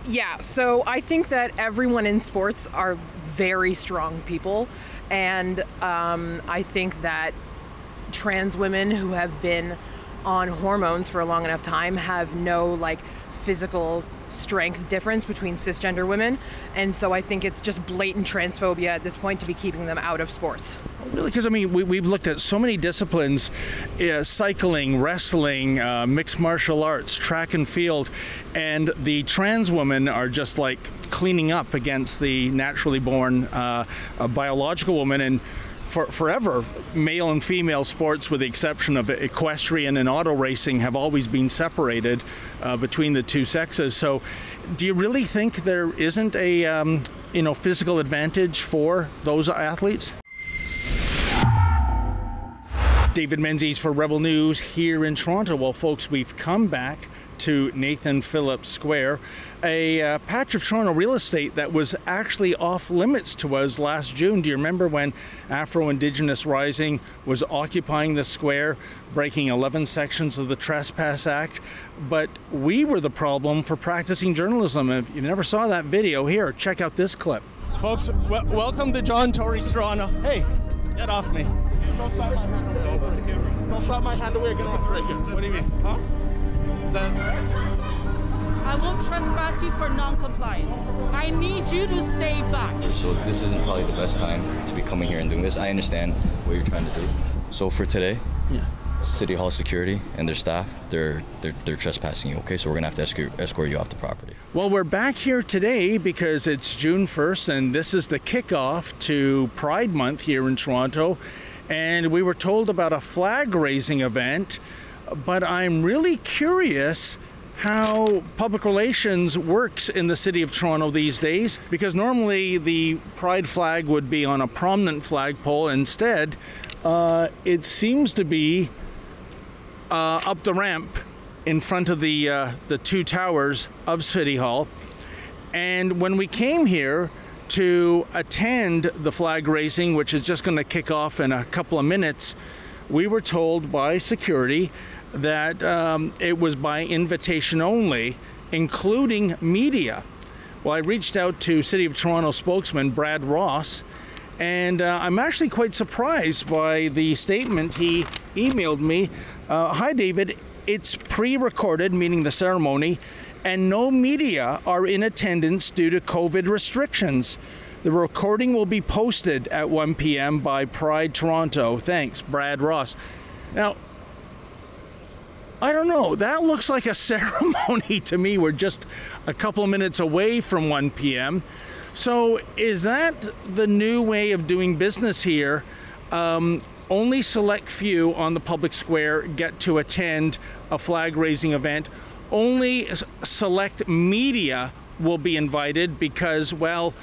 Yeah, so I think that everyone in sports are very strong people, and I think that trans women who have been on hormones for a long enough time have no physical strength difference between cisgender women, and so I think it's just blatant transphobia at this point to be keeping them out of sports. Really? Because I mean, we've looked at so many disciplines, cycling, wrestling, mixed martial arts, track and field, and the trans women are just like cleaning up against the naturally born biological woman. And forever, male and female sports, with the exception of equestrian and auto racing, have always been separated between the two sexes. So do you really think there isn't a physical advantage for those athletes? David Menzies for Rebel News here in Toronto. Well, folks, we've come back to Nathan Phillips Square, a patch of Toronto real estate that was actually off limits to us last June. Do you remember when Afro-Indigenous Rising was occupying the square, breaking 11 sections of the Trespass Act? But we were the problem for practicing journalism. If you never saw that video, here, check out this clip. Folks, welcome to John Tory's Toronto. Hey, get off me. Don't slap my hand away. Don't slap my hand away against the break. What do you mean? Huh? Is that a threat? I will trespass you for non-compliance. I need you to stay back. So this isn't probably the best time to be coming here and doing this. I understand what you're trying to do. So for today, City Hall security and their staff, they're trespassing you, okay? So we're gonna have to escort you off the property. Well, we're back here today because it's June 1st and this is the kickoff to Pride Month here in Toronto. And we were told about a flag raising event, but I'm really curious how public relations works in the city of Toronto these days, because normally the pride flag would be on a prominent flagpole. Instead, it seems to be up the ramp in front of the two towers of City Hall. And when we came here to attend the flag raising, which is just going to kick off in a couple of minutes, we were told by security that it was by invitation only, including media. Well, I reached out to City of Toronto spokesman Brad Ross, and I'm actually quite surprised by the statement he emailed me. Hi, David. It's pre-recorded, meaning the ceremony, and no media are in attendance due to COVID restrictions. The recording will be posted at 1 p.m. by Pride Toronto. Thanks, Brad Ross. Now, I don't know, that looks like a ceremony to me. We're just a couple of minutes away from 1 p.m. So is that the new way of doing business here? Only select few on the public square get to attend a flag raising event. Only select media will be invited because, well,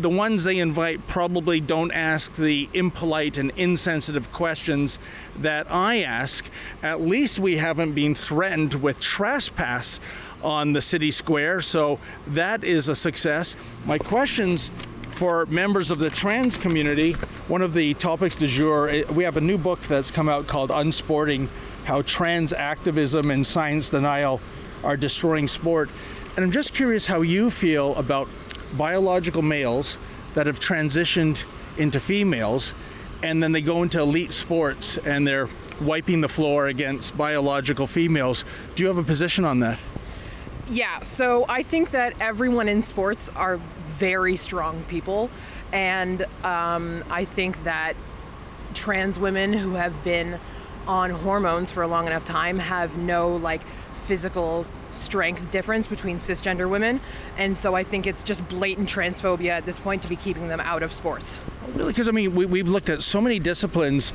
the ones they invite probably don't ask the impolite and insensitive questions that I ask. At least we haven't been threatened with trespass on the city square, so that is a success. My questions for members of the trans community, one of the topics du jour, we have a new book that's come out called Unsporting: How Trans Activism and Science Denial Are Destroying Sport. And I'm just curious how you feel about biological males that have transitioned into females, and then they go into elite sports and they're wiping the floor against biological females. Do you have a position on that? Yeah, so I think that everyone in sports are very strong people, and I think that trans women who have been on hormones for a long enough time have no physical strength difference between cisgender women, and so I think it's just blatant transphobia at this point to be keeping them out of sports. Really? Because I mean, we've looked at so many disciplines,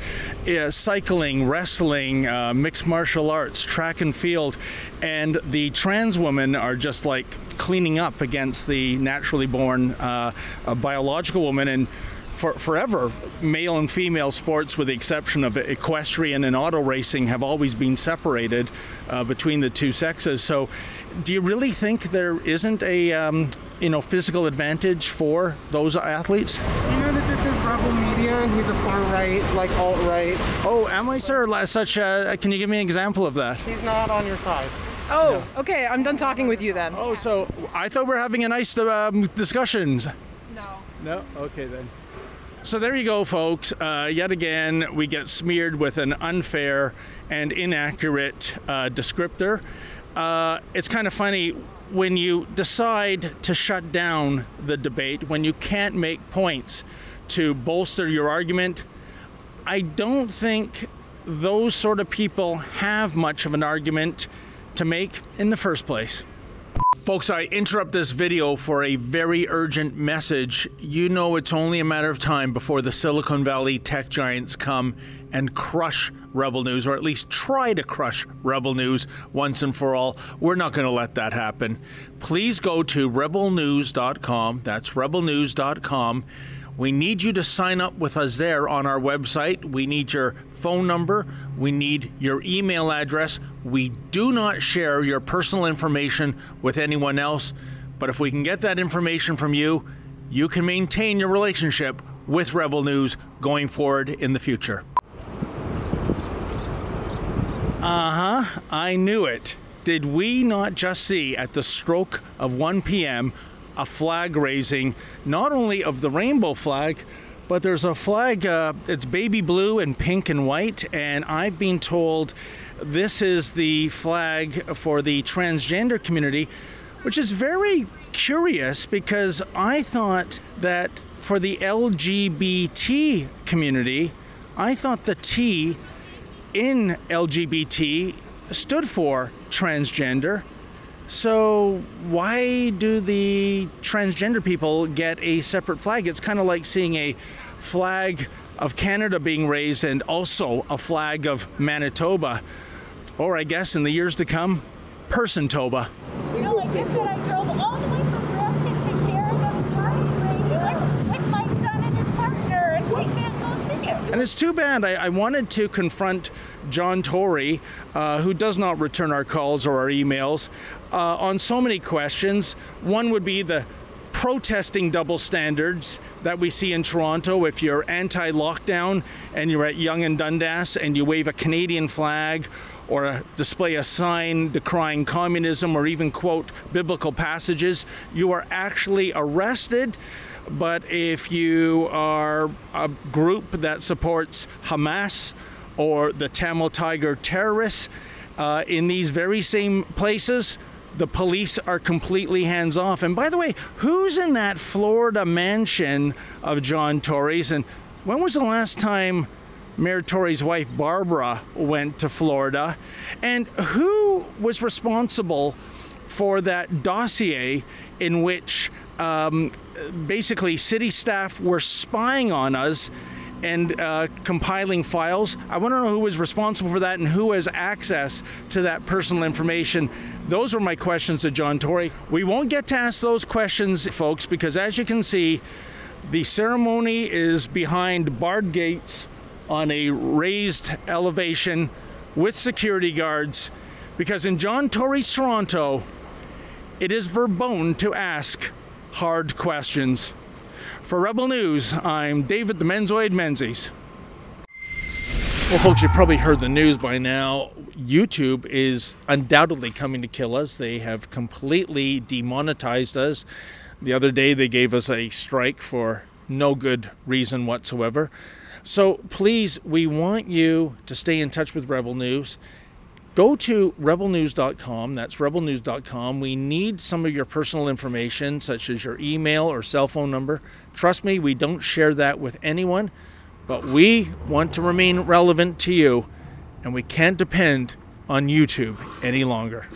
cycling, wrestling, mixed martial arts, track and field, and the trans women are just like cleaning up against the naturally born biological woman. And forever, male and female sports, with the exception of equestrian and auto racing, have always been separated between the two sexes. So do you really think there isn't a physical advantage for those athletes? You know that this is Rebel Media and he's a far right, alt-right. Oh, am I, sir? Can you give me an example of that? He's not on your side. Oh, okay. I'm done talking with you then. Oh, so I thought we were having a nice discussions. No. No? Okay then. So there you go, folks. Yet again, we get smeared with an unfair and inaccurate descriptor. It's kind of funny when you decide to shut down the debate, when you can't make points to bolster your argument. I don't think those sort of people have much of an argument to make in the first place. Folks, I interrupt this video for a very urgent message. You know it's only a matter of time before the Silicon Valley tech giants come and crush Rebel News, or at least try to crush Rebel News once and for all. We're not going to let that happen. Please go to rebelnews.com. That's rebelnews.com. We need you to sign up with us there on our website. We need your phone number. We need your email address. We do not share your personal information with anyone else. But if we can get that information from you, you can maintain your relationship with Rebel News going forward in the future. I knew it. Did we not just see at the stroke of 1 p.m. a flag raising, not only of the rainbow flag, but there's a flag, it's baby blue and pink and white, and I've been told this is the flag for the transgender community, which is very curious because I thought that for the LGBT community, I thought the T in LGBT stood for transgender. So why do the transgender people get a separate flag? It's kind of like seeing a flag of Canada being raised and also a flag of Manitoba, or I guess in the years to come, Person-toba. No, I just said I drove all the way from Brampton to share the flag with my son and his partner, and we can't go see it. And it's too bad. I wanted to confront John Tory, who does not return our calls or our emails, on so many questions. One would be the protesting double standards that we see in Toronto. If you're anti-lockdown and you're at Yonge and Dundas and you wave a Canadian flag or display a sign decrying communism or even quote biblical passages, you are actually arrested. But if you are a group that supports Hamas or the Tamil Tiger terrorists, in these very same places, the police are completely hands-off. And by the way, who's in that Florida mansion of John Tory's? And when was the last time Mayor Tory's wife Barbara went to Florida? And who was responsible for that dossier in which basically city staff were spying on us and compiling files? I want to know who was responsible for that and who has access to that personal information. Those were my questions to John Tory. We won't get to ask those questions, folks, because as you can see, the ceremony is behind barred gates on a raised elevation with security guards, because in John Tory's Toronto, it is verboten to ask hard questions. For Rebel News, I'm David the Menzoid Menzies. Well, folks, you've probably heard the news by now. YouTube is undoubtedly coming to kill us. They have completely demonetized us. The other day, they gave us a strike for no good reason whatsoever. So please, we want you to stay in touch with Rebel News. Go to rebelnews.com. That's rebelnews.com. We need some of your personal information, such as your email or cell phone number. Trust me, we don't share that with anyone, but we want to remain relevant to you, and we can't depend on YouTube any longer.